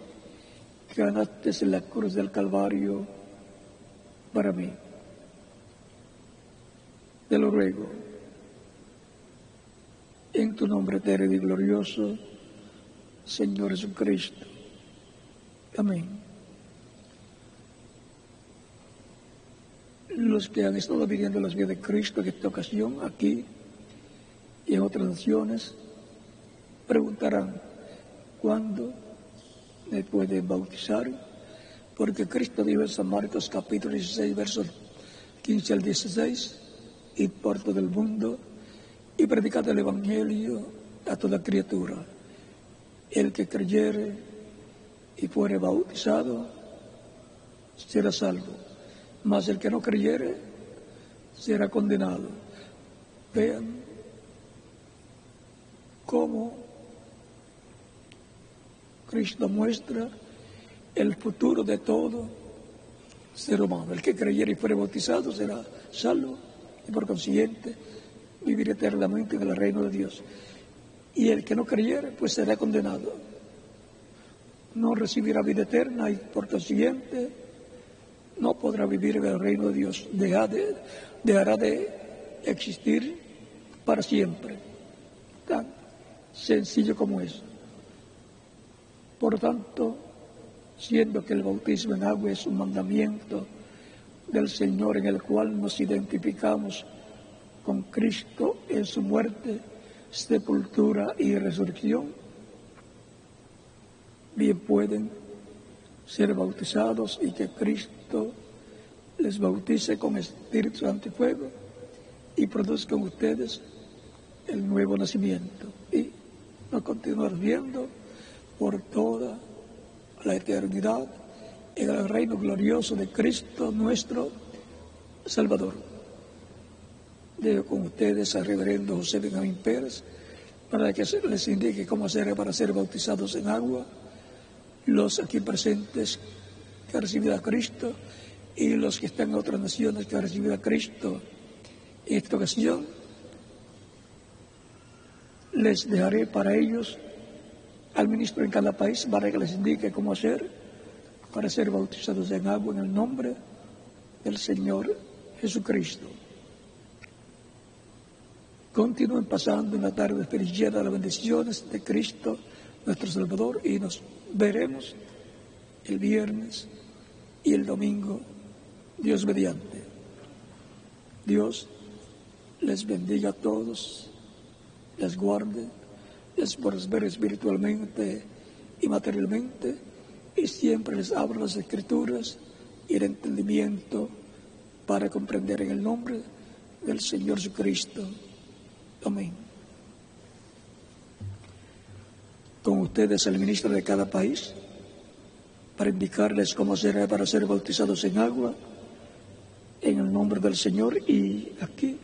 que ganaste en la cruz del Calvario para mí. Te lo ruego, en tu nombre eterno y glorioso, Señor Jesucristo. Amén. Los que han estado viviendo las vidas de Cristo en esta ocasión, aquí y en otras naciones, preguntarán, ¿cuándo me pueden bautizar? Porque Cristo dijo en San Marcos capítulo 16, versos 15 al 16, id por todo el mundo y predicad el Evangelio a toda criatura. El que creyere y fuere bautizado será salvo, mas el que no creyere será condenado. Vean cómo Cristo muestra el futuro de todo ser humano. El que creyere y fuere bautizado será salvo y por consiguiente vivirá eternamente en el reino de Dios. Y el que no creyere pues será condenado. No recibirá vida eterna y por consiguiente no podrá vivir en el reino de Dios. Dejará de existir para siempre. Tan sencillo como eso. Por tanto, siendo que el bautismo en agua es un mandamiento del Señor en el cual nos identificamos con Cristo en su muerte, sepultura y resurrección, bien pueden ser bautizados y que Cristo les bautice con Espíritu Santo y fuego y produzcan ustedes el nuevo nacimiento y nos continuar viendo por toda la eternidad en el reino glorioso de Cristo nuestro Salvador. Dejo con ustedes al reverendo José Benjamín Pérez para que les indique cómo hacer para ser bautizados en agua los aquí presentes que han recibido a Cristo y los que están en otras naciones que han recibido a Cristo. En esta ocasión les dejaré para ellos al ministro en cada país para que les indique cómo hacer para ser bautizados en agua en el nombre del Señor Jesucristo. Continúen pasando una tarde feliz llena de las bendiciones de Cristo, nuestro Salvador, y nos veremos el viernes y el domingo, Dios mediante. Dios les bendiga a todos, les guarde, les prospere espiritualmente y materialmente, y siempre les abra las Escrituras y el entendimiento para comprender en el nombre del Señor Jesucristo. Amén. Con ustedes el ministro de cada país para indicarles cómo será para ser bautizados en agua en el nombre del Señor, y aquí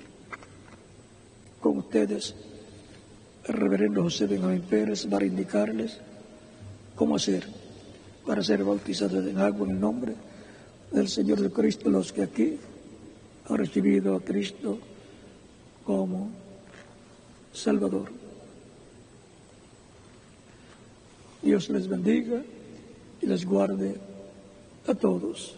con ustedes el reverendo José Benjamín Pérez para indicarles cómo hacer para ser bautizados en agua en el nombre del Señor Jesucristo, los que aquí han recibido a Cristo como Salvador. Dios les bendiga y les guarde a todos.